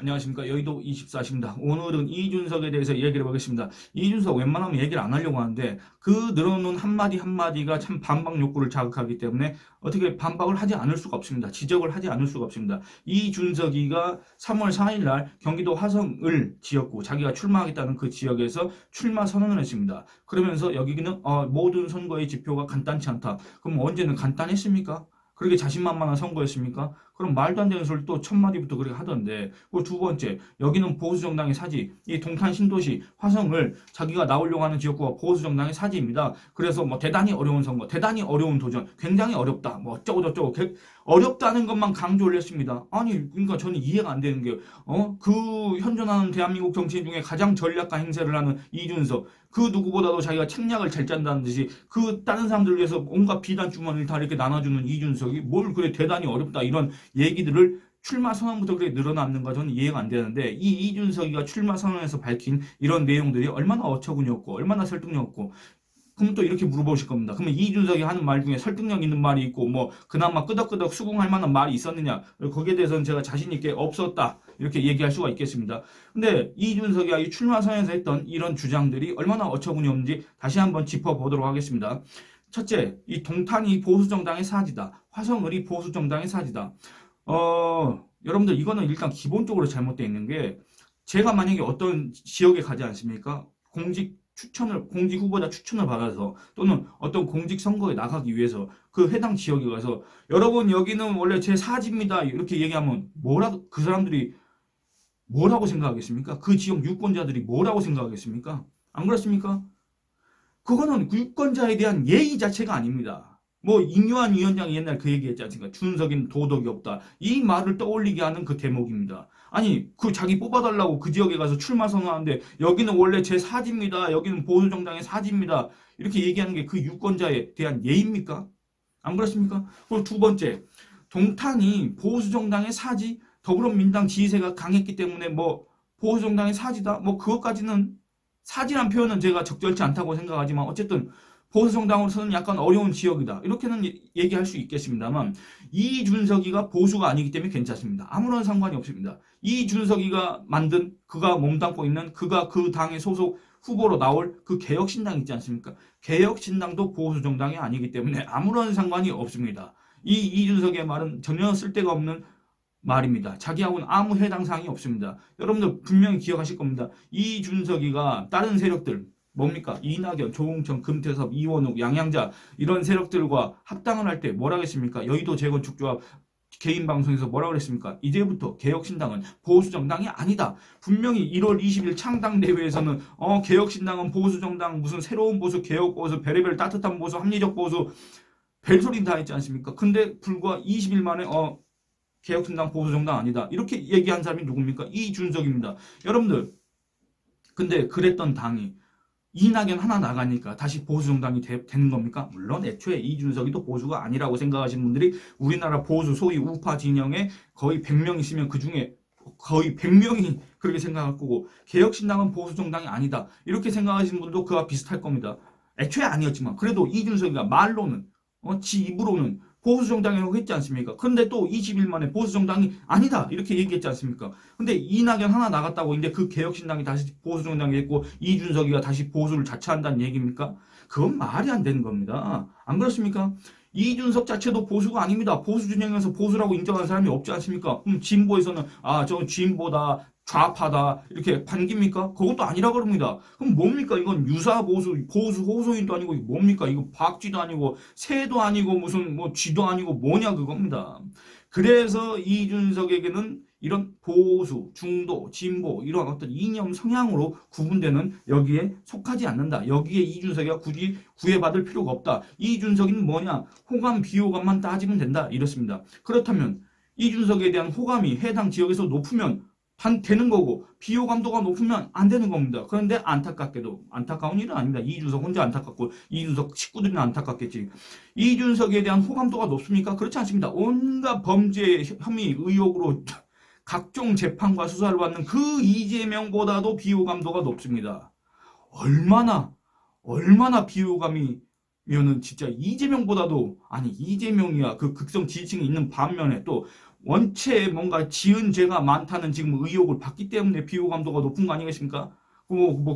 안녕하십니까. 여의도 24시입니다. 오늘은 이준석에 대해서 얘기를 해보겠습니다. 이준석 웬만하면 얘기를 안 하려고 하는데 그 늘어놓은 한마디 한마디가 참 반박 욕구를 자극하기 때문에 어떻게 반박을 하지 않을 수가 없습니다. 지적을 하지 않을 수가 없습니다. 이준석이가 3월 4일 날 경기도 화성을 지역구 자기가 출마하겠다는 그 지역에서 출마 선언을 했습니다. 그러면서 여기는 모든 선거의 지표가 간단치 않다. 그럼 언제는 간단했습니까? 그렇게 자신만만한 선거였습니까? 그럼 말도 안 되는 소리 또 첫 마디부터 그렇게 하던데. 그리고 두 번째, 여기는 보수 정당의 사지. 이 동탄 신도시 화성을 자기가 나오려고 하는 지역구가 보수 정당의 사지입니다. 그래서 뭐 대단히 어려운 선거, 대단히 어려운 도전, 굉장히 어렵다. 뭐 어쩌고 저쩌고 어렵다는 것만 강조를 했습니다. 아니 그러니까 저는 이해가 안 되는 게 그 현존하는 대한민국 정치인 중에 가장 전략가 행세를 하는 이준석. 그 누구보다도 자기가 책략을 잘 짠다는 듯이 그 다른 사람들 위해서 온갖 비단 주머니를 다 이렇게 나눠주는 이준석이 뭘 그래 대단히 어렵다 이런 얘기들을 출마 선언부터 그렇게 늘어났는가 저는 이해가 안 되는데 이 이준석이가 출마 선언에서 밝힌 이런 내용들이 얼마나 어처구니 없고 얼마나 설득력 없고 그럼 또 이렇게 물어보실 겁니다. 그러면 이준석이 하는 말 중에 설득력 있는 말이 있고 뭐 그나마 끄덕끄덕 수긍할 만한 말이 있었느냐 거기에 대해서는 제가 자신 있게 없었다 이렇게 얘기할 수가 있겠습니다. 근데 이준석이 이 출마 선언에서 했던 이런 주장들이 얼마나 어처구니 없는지 다시 한번 짚어보도록 하겠습니다. 첫째, 이 동탄이 보수정당의 사지다. 화성을이 보수정당의 사지다. 여러분들 이거는 일단 기본적으로 잘못되어 있는 게 제가 만약에 어떤 지역에 가지 않습니까? 공직 후보자 추천을 받아서 또는 어떤 공직 선거에 나가기 위해서 그 해당 지역에 가서 여러분 여기는 원래 제 사지입니다. 이렇게 얘기하면 그 사람들이 뭐라고 생각하겠습니까? 그 지역 유권자들이 뭐라고 생각하겠습니까? 안 그렇습니까? 그거는 유권자에 대한 예의 자체가 아닙니다. 뭐 인유한 위원장이 옛날 그 얘기했지 않습니까? 준석이는 도덕이 없다. 이 말을 떠올리게 하는 그 대목입니다. 아니 그 자기 뽑아달라고 그 지역에 가서 출마 선언하는데 여기는 원래 제 사지입니다. 여기는 보수정당의 사지입니다. 이렇게 얘기하는 게 그 유권자에 대한 예의입니까? 안 그렇습니까? 그리고 두 번째, 동탄이 보수정당의 사지, 더불어민주당 지지세가 강했기 때문에 뭐 보수정당의 사지다. 뭐 그것까지는 사지란 표현은 제가 적절치 않다고 생각하지만 어쨌든 보수정당으로서는 약간 어려운 지역이다. 이렇게는 얘기할 수 있겠습니다만 이준석이가 보수가 아니기 때문에 괜찮습니다. 아무런 상관이 없습니다. 이준석이가 만든 그가 몸담고 있는 그가 그 당의 소속 후보로 나올 그 개혁신당 있지 않습니까? 개혁신당도 보수정당이 아니기 때문에 아무런 상관이 없습니다. 이 이준석의 말은 전혀 쓸데가 없는 말입니다. 자기하고는 아무 해당 사항이 없습니다. 여러분들 분명히 기억하실 겁니다. 이준석이가 다른 세력들 뭡니까? 이낙연, 조홍천, 금태섭, 이원욱, 양양자 이런 세력들과 합당을 할 때 뭐라 했습니까? 여의도 재건축조합 개인 방송에서 뭐라 그랬습니까? 이제부터 개혁신당은 보수정당이 아니다. 분명히 1월 20일 창당대회에서는 개혁신당은 보수정당 무슨 새로운 보수, 개혁보수, 별의별 따뜻한 보수, 합리적 보수 별소리 다 했지 않습니까? 근데 불과 20일 만에 개혁신당 보수정당 아니다. 이렇게 얘기한 사람이 누굽니까? 이준석입니다. 여러분들 근데 그랬던 당이 이낙연 하나 나가니까 다시 보수정당이 되는 겁니까? 물론 애초에 이준석이도 보수가 아니라고 생각하시는 분들이 우리나라 보수 소위 우파 진영에 거의 100명 있으면 그중에 거의 100명이 그렇게 생각할 거고 개혁신당은 보수정당이 아니다. 이렇게 생각하시는 분들도 그와 비슷할 겁니다. 애초에 아니었지만 그래도 이준석이가 말로는 지 입으로는 보수정당이라고 했지 않습니까? 그런데 또 20일 만에 보수정당이 아니다 이렇게 얘기했지 않습니까? 근데 이낙연 하나 나갔다고 이제 그 개혁신당이 다시 보수정당이 됐고 이준석이가 다시 보수를 자처한다는 얘기입니까? 그건 말이 안 되는 겁니다. 안 그렇습니까? 이준석 자체도 보수가 아닙니다. 보수 진영에서 보수라고 인정하는 사람이 없지 않습니까? 그럼 진보에서는 저건 진보다 좌파다 이렇게 반깁니까? 그것도 아니라 그럽니다. 그럼 뭡니까? 이건 유사 보수 호소인도 아니고 뭡니까? 이거 박쥐도 아니고 새도 아니고 무슨 뭐 쥐도 아니고 뭐냐 그겁니다. 그래서 이준석에게는 이런 보수, 중도, 진보 이런 어떤 이념 성향으로 구분되는 여기에 속하지 않는다. 여기에 이준석이가 굳이 구애받을 필요가 없다. 이준석이는 뭐냐? 호감, 비호감만 따지면 된다. 이렇습니다. 그렇다면 이준석에 대한 호감이 해당 지역에서 높으면 되는 거고 비호감도가 높으면 안 되는 겁니다. 그런데 안타깝게도 안타까운 일은 아닙니다. 이준석 혼자 안타깝고 이준석 식구들은 안타깝겠지. 이준석에 대한 호감도가 높습니까? 그렇지 않습니다. 온갖 범죄 혐의 의혹으로 각종 재판과 수사를 받는 그 이재명보다도 비호감도가 높습니다. 얼마나 비호감이면은 진짜 이재명보다도 아니 이재명이야 그 극성 지지층이 있는 반면에 또 원체 뭔가 지은 죄가 많다는 지금 의혹을 받기 때문에 비호감도가 높은 거 아니겠습니까?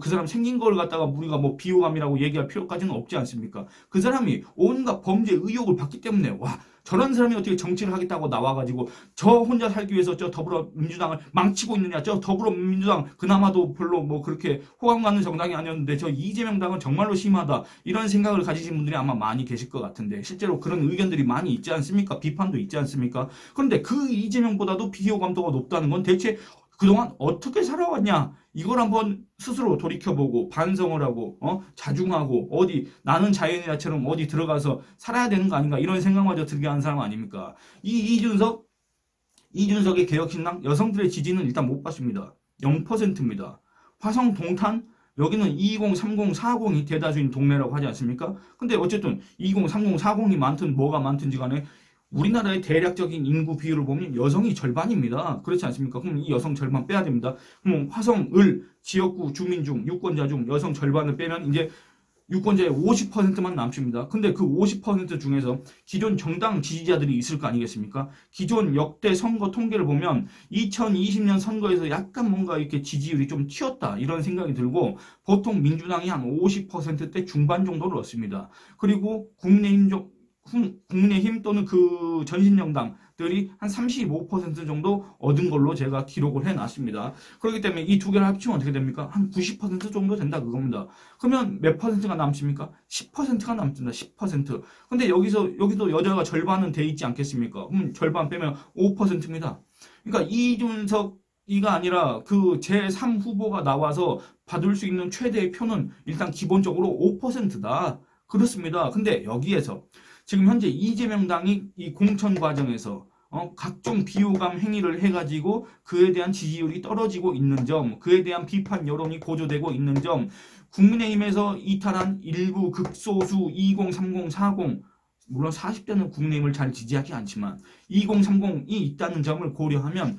그 사람 생긴 걸 갖다가 우리가 뭐 비호감이라고 얘기할 필요까지는 없지 않습니까? 그 사람이 온갖 범죄 의혹을 받기 때문에 와 저런 사람이 어떻게 정치를 하겠다고 나와가지고 저 혼자 살기 위해서 저 더불어민주당을 망치고 있느냐, 저 더불어민주당 그나마도 별로 뭐 그렇게 호감 가는 정당이 아니었는데 저 이재명 당은 정말로 심하다, 이런 생각을 가지신 분들이 아마 많이 계실 것 같은데 실제로 그런 의견들이 많이 있지 않습니까? 비판도 있지 않습니까? 그런데 그 이재명보다도 비호감도가 높다는 건 대체 그동안 어떻게 살아왔냐, 이걸 한번 스스로 돌이켜보고 반성을 하고 자중하고 어디 나는 자연인처럼 어디 들어가서 살아야 되는 거 아닌가, 이런 생각마저 들게 하는 사람 아닙니까? 이준석의 개혁신당 여성들의 지지는 일단 못 받습니다. 0%입니다. 화성 동탄 여기는 20, 30, 40이 대다수인 동네라고 하지 않습니까? 근데 어쨌든 20, 30, 40이 많든 뭐가 많든지 간에 우리나라의 대략적인 인구 비율을 보면 여성이 절반입니다. 그렇지 않습니까? 그럼 이 여성 절반 빼야 됩니다. 그럼 화성, 을, 지역구 주민 중, 유권자 중 여성 절반을 빼면 이제 유권자의 50%만 남습니다. 근데 그 50% 중에서 기존 정당 지지자들이 있을 거 아니겠습니까? 기존 역대 선거 통계를 보면 2020년 선거에서 약간 뭔가 이렇게 지지율이 좀 튀었다, 이런 생각이 들고 보통 민주당이 한 50%대 중반 정도를 얻습니다. 그리고 국민의힘 또는 그 전신정당들이 한 35% 정도 얻은 걸로 제가 기록을 해놨습니다. 그렇기 때문에 이 두 개를 합치면 어떻게 됩니까? 한 90% 정도 된다 그겁니다. 그러면 몇 퍼센트가 남습니까? 10%가 남습니다. 10%. 근데 여기도 여자가 절반은 돼 있지 않겠습니까? 그럼 절반 빼면 5%입니다. 그러니까 이준석이가 아니라 그 제3 후보가 나와서 받을 수 있는 최대의 표는 일단 기본적으로 5%다. 그렇습니다. 근데 여기에서 지금 현재 이재명 당이 이 공천 과정에서 각종 비호감 행위를 해가지고 그에 대한 지지율이 떨어지고 있는 점, 그에 대한 비판 여론이 고조되고 있는 점, 국민의힘에서 이탈한 일부 극소수 20, 30, 40, 물론 40대는 국민의힘을 잘 지지하지 않지만 20, 30이 있다는 점을 고려하면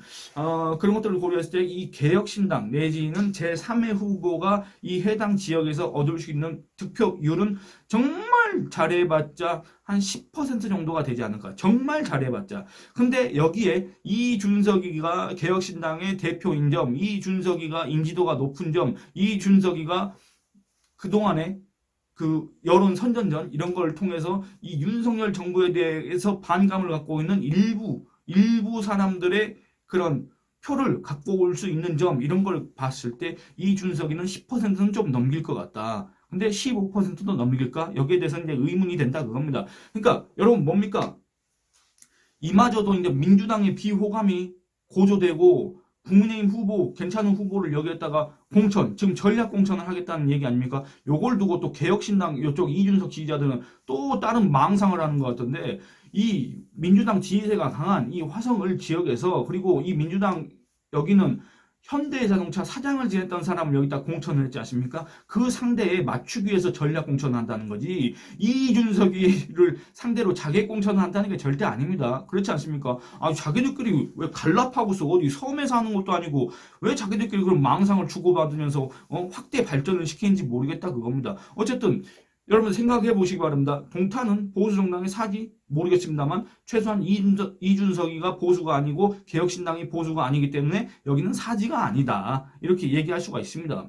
그런 것들을 고려했을 때 이 개혁신당 내지는 제3의 후보가 이 해당 지역에서 얻을 수 있는 득표율은 정말 잘해봤자 한 10% 정도가 되지 않을까. 정말 잘해봤자. 근데 여기에 이준석이가 개혁신당의 대표인 점, 이준석이가 인지도가 높은 점, 이준석이가 그동안에 그 여론 선전전 이런 걸 통해서 이 윤석열 정부에 대해서 반감을 갖고 있는 일부 사람들의 그런 표를 갖고 올 수 있는 점, 이런 걸 봤을 때 이준석이는 10%는 좀 넘길 것 같다. 근데 15%도 넘길까? 여기에 대해서는 이제 의문이 된다 그겁니다. 그러니까 여러분 뭡니까? 이마저도 이제 민주당의 비호감이 고조되고 국민의힘 후보, 괜찮은 후보를 여기에다가 공천, 지금 전략 공천을 하겠다는 얘기 아닙니까? 요걸 두고 또 개혁신당 이쪽 이준석 지지자들은 또 다른 망상을 하는 것 같은데, 이 민주당 지지세가 강한 이 화성을 지역에서, 그리고 이 민주당 여기는 현대자동차 사장을 지냈던 사람을 여기다 공천을 했지 않습니까? 그 상대에 맞추기 위해서 전략 공천을 한다는 거지, 이준석이를 상대로 자객 공천을 한다는 게 절대 아닙니다. 그렇지 않습니까? 자기들끼리 왜 갈라파고서 어디 섬에서 하는 것도 아니고 왜 자기들끼리 그런 망상을 주고받으면서 확대 발전을 시키는지 모르겠다 그겁니다. 어쨌든 여러분 생각해 보시기 바랍니다. 동탄은 보수 정당의 사지 모르겠습니다만 최소한 이준석이가 보수가 아니고 개혁신당이 보수가 아니기 때문에 여기는 사지가 아니다, 이렇게 얘기할 수가 있습니다.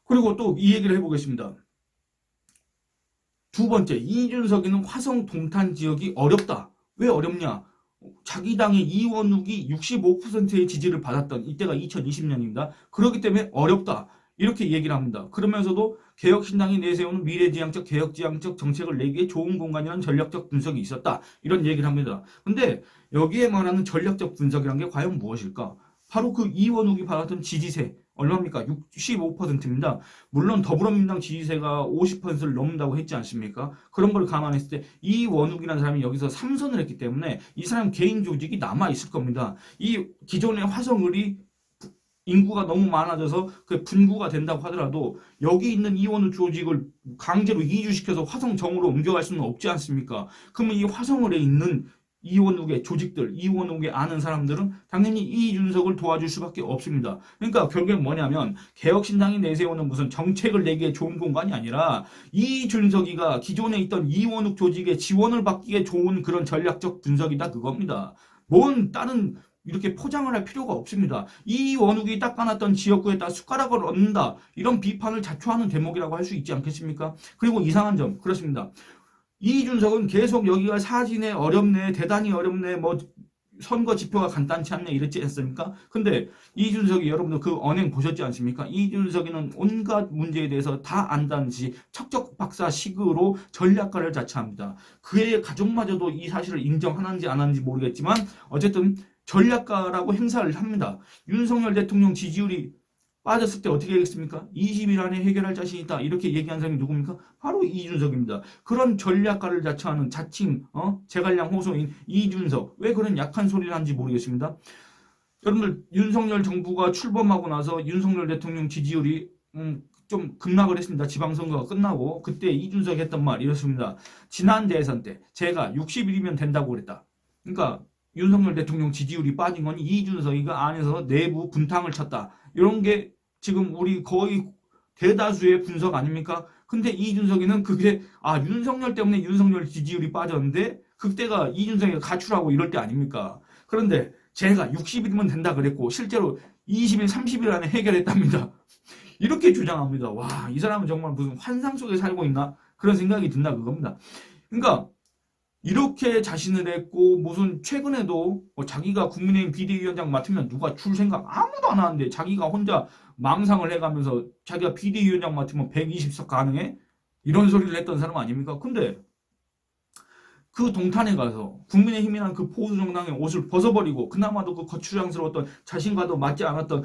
그리고 또 이 얘기를 해보겠습니다. 두 번째, 이준석이는 화성 동탄 지역이 어렵다. 왜 어렵냐? 자기 당의 이원욱이 65%의 지지를 받았던 이때가 2020년입니다. 그렇기 때문에 어렵다, 이렇게 얘기를 합니다. 그러면서도 개혁신당이 내세우는 미래지향적, 개혁지향적 정책을 내기에 좋은 공간이라는 전략적 분석이 있었다, 이런 얘기를 합니다. 근데 여기에 말하는 전략적 분석이란 게 과연 무엇일까? 바로 그 이원욱이 받았던 지지세 얼마입니까? 65%입니다. 물론 더불어민주당 지지세가 50%를 넘는다고 했지 않습니까? 그런 걸 감안했을 때 이원욱이라는 사람이 여기서 3선을 했기 때문에 이 사람 개인 조직이 남아있을 겁니다. 이 기존의 화성을이 인구가 너무 많아져서 그 분구가 된다고 하더라도 여기 있는 이원우 조직을 강제로 이주시켜서 화성정으로 옮겨갈 수는 없지 않습니까? 그러면 이 화성을에 있는 이원욱의 조직들, 이원욱의 아는 사람들은 당연히 이준석을 도와줄 수밖에 없습니다. 그러니까 결국엔 뭐냐면 개혁신당이 내세우는 무슨 정책을 내기에 좋은 공간이 아니라 이준석이가 기존에 있던 이원욱 조직의 지원을 받기에 좋은 그런 전략적 분석이다 그겁니다. 뭔 다른 이렇게 포장을 할 필요가 없습니다. 이원욱이 닦아놨던 지역구에다 숟가락을 얹는다. 이런 비판을 자초하는 대목이라고 할 수 있지 않겠습니까? 그리고 이상한 점, 그렇습니다. 이준석은 계속 여기가 사진에 어렵네, 대단히 어렵네, 뭐 선거 지표가 간단치 않네 이랬지 않습니까? 근데 이준석이 여러분들 그 언행 보셨지 않습니까? 이준석이는 온갖 문제에 대해서 다 안다는 듯이 척척박사식으로 전략가를 자처합니다. 그의 가족마저도 이 사실을 인정하는지 안 하는지 모르겠지만 어쨌든 전략가라고 행사를 합니다. 윤석열 대통령 지지율이 빠졌을 때 어떻게 하겠습니까? 20일 안에 해결할 자신 있다. 이렇게 얘기한 사람이 누굽니까? 바로 이준석입니다. 그런 전략가를 자처하는 자칭 제갈량 호소인 이준석. 왜 그런 약한 소리를 하는지 모르겠습니다. 여러분들 윤석열 정부가 출범하고 나서 윤석열 대통령 지지율이 좀 급락을 했습니다. 지방선거가 끝나고 그때 이준석이 했던 말 이렇습니다. 지난 대선 때 제가 60일이면 된다고 그랬다. 그러니까 윤석열 대통령 지지율이 빠진 건 이준석이가 안에서 내부 분탕을 쳤다. 이런 게 지금 우리 거의 대다수의 분석 아닙니까? 근데 이준석이는 그게 윤석열 때문에 윤석열 지지율이 빠졌는데 그때가 이준석이가 가출하고 이럴 때 아닙니까? 그런데 제가 60일이면 된다 그랬고 실제로 20일, 30일 안에 해결했답니다. 이렇게 주장합니다. 와, 이 사람은 정말 무슨 환상 속에 살고 있나? 그런 생각이 든다 그겁니다. 그러니까 이렇게 자신을 했고 무슨 최근에도 자기가 국민의힘 비대위원장 맡으면 누가 줄 생각 아무도 안 하는데 자기가 혼자 망상을 해가면서 자기가 비대위원장 맡으면 120석 가능해? 이런 소리를 했던 사람 아닙니까? 근데 그 동탄에 가서 국민의힘이라는 그 보수 정당의 옷을 벗어버리고 그나마도 그 거추장스러웠던 자신과도 맞지 않았던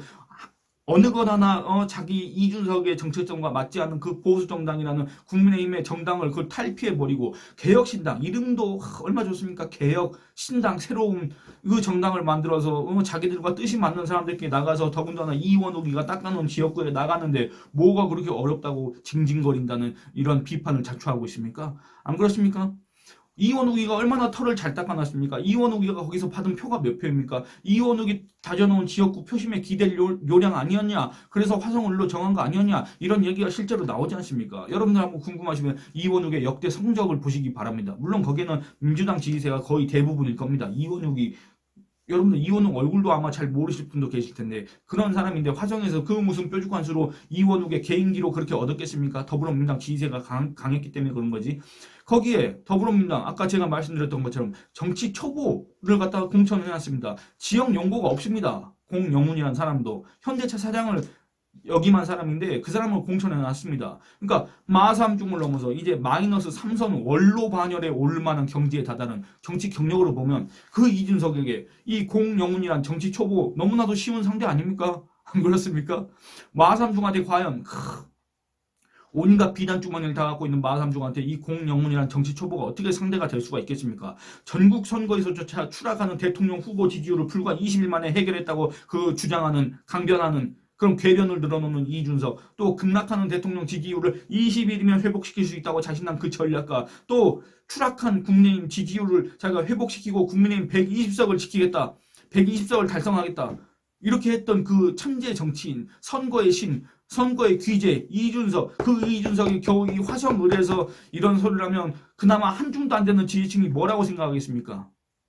어느 것 하나 자기 이준석의 정체성과 맞지 않는 그 보수정당이라는 국민의힘의 정당을 그걸 탈피해버리고 개혁신당 이름도 얼마 좋습니까? 개혁신당 새로운 그 정당을 만들어서 자기들과 뜻이 맞는 사람들끼리 나가서 더군다나 이원욱이가 닦아놓은 지역구에 나가는데 뭐가 그렇게 어렵다고 징징거린다는 이런 비판을 자초하고 있습니까? 안 그렇습니까? 이원욱이가 얼마나 털을 잘 닦아놨습니까? 이원욱이가 거기서 받은 표가 몇 표입니까? 이원욱이 다져놓은 지역구 표심에 기댈 요량 아니었냐? 그래서 화성을로 정한 거 아니었냐? 이런 얘기가 실제로 나오지 않습니까? 여러분들 한번 궁금하시면 이원욱의 역대 성적을 보시기 바랍니다. 물론 거기에는 민주당 지지세가 거의 대부분일 겁니다. 이원욱이 여러분들 이원욱 얼굴도 아마 잘 모르실 분도 계실 텐데 그런 사람인데 화성에서 그 무슨 뾰족한수로 이원욱의 개인기로 그렇게 얻었겠습니까? 더불어민주당 지지세가 강했기 때문에 그런 거지. 거기에 더불어민주당 아까 제가 말씀드렸던 것처럼 정치 초보를 갖다가 공천해놨습니다. 지역 연고가 없습니다. 공영훈이라는 사람도 현대차 사장을 역임한 사람인데 그 사람을 공천해놨습니다. 그러니까 마3중을 넘어서 이제 마이너스 3선 원로 반열에 오를 만한 경지에 다다른 정치 경력으로 보면 그 이준석에게 이 공영훈이란 정치 초보 너무나도 쉬운 상대 아닙니까? 안 그렇습니까? 마3중한테 과연 온갖 비단 주머니를 다 갖고 있는 마3중한테 이 공영훈이란 정치 초보가 어떻게 상대가 될 수가 있겠습니까? 전국 선거에서조차 추락하는 대통령 후보 지지율을 불과 20일 만에 해결했다고 그 주장하는 강변하는 그럼 궤변을 늘어놓는 이준석, 또 급락하는 대통령 지지율을 20일이면 회복시킬 수 있다고 자신한 그 전략가, 또 추락한 국민의힘 지지율을 자기가 회복시키고 국민의힘 120석을 지키겠다, 120석을 달성하겠다 이렇게 했던 그 천재 정치인, 선거의 신, 선거의 귀재 이준석, 그 이준석이 겨우 이 화성을에서 이런 소리를 하면 그나마 한 줌도 안 되는 지지층이 뭐라고 생각하겠습니까?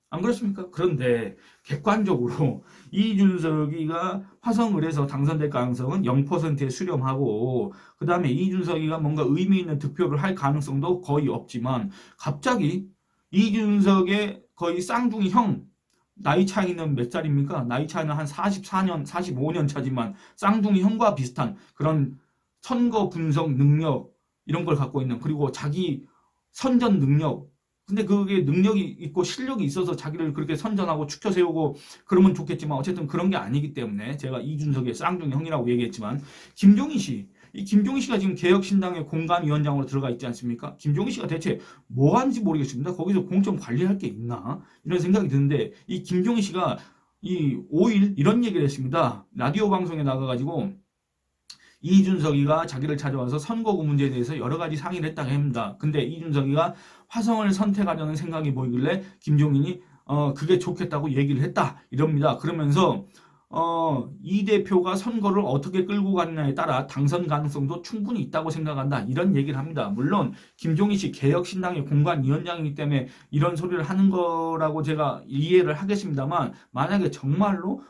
안 그렇습니까? 그런데 객관적으로 이준석이가 화성을에서 당선될 가능성은 0%에 수렴하고 그 다음에 이준석이가 뭔가 의미 있는 득표를 할 가능성도 거의 없지만 갑자기 이준석의 거의 쌍둥이 형 나이 차이는 몇 살입니까? 나이 차이는 한 44년, 45년 차지만 쌍둥이 형과 비슷한 그런 선거 분석 능력 이런 걸 갖고 있는 그리고 자기 선전 능력 근데 그게 능력이 있고 실력이 있어서 자기를 그렇게 선전하고 축켜 세우고 그러면 좋겠지만 어쨌든 그런 게 아니기 때문에 제가 이준석의 쌍둥이 형이라고 얘기했지만 김종인 씨, 이 김종인 씨가 지금 개혁신당의 공관위원장으로 들어가 있지 않습니까? 김종인 씨가 대체 뭐 하는지 모르겠습니다. 거기서 공천 관리할 게 있나? 이런 생각이 드는데 이 김종인 씨가 이 5일 이런 얘기를 했습니다. 라디오 방송에 나가가지고 이준석이가 자기를 찾아와서 선거구 문제에 대해서 여러 가지 상의를 했다고 합니다. 근데 이준석이가 화성을 선택하려는 생각이 보이길래 김종인이 그게 좋겠다고 얘기를 했다 이럽니다. 그러면서 이 대표가 선거를 어떻게 끌고 가느냐에 따라 당선 가능성도 충분히 있다고 생각한다. 이런 얘기를 합니다. 물론 김종인 씨 개혁신당의 공관위원장이기 때문에 이런 소리를 하는 거라고 제가 이해를 하겠습니다만 만약에 정말로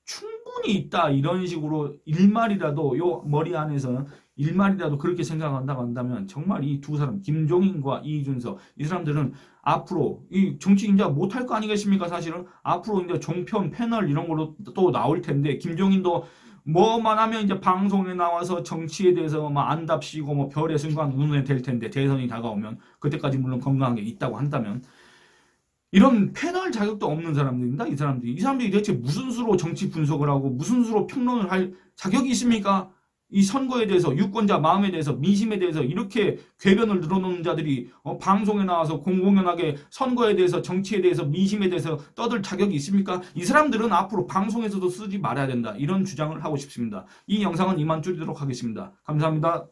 충분히 있다 이런 식으로 일말이라도 요 머리 안에서 일말이라도 그렇게 생각한다고 한다면 정말 이 두 사람 김종인과 이준석 이 사람들은 앞으로 이 정치 인자 못할 거 아니겠습니까? 사실은 앞으로 이제 종편 패널 이런 걸로 또 나올 텐데 김종인도 뭐만 하면 이제 방송에 나와서 정치에 대해서 막 안답시고 뭐 별의 순간 운운해 될 텐데 대선이 다가오면 그때까지 물론 건강하게 있다고 한다면 이런 패널 자격도 없는 사람들입니다. 이 사람들이 대체 무슨 수로 정치 분석을 하고 무슨 수로 평론을 할 자격이 있습니까? 이 선거에 대해서 유권자 마음에 대해서 민심에 대해서 이렇게 궤변을 늘어놓는 자들이 방송에 나와서 공공연하게 선거에 대해서 정치에 대해서 민심에 대해서 떠들 자격이 있습니까? 이 사람들은 앞으로 방송에서도 쓰지 말아야 된다. 이런 주장을 하고 싶습니다. 이 영상은 이만 줄이도록 하겠습니다. 감사합니다.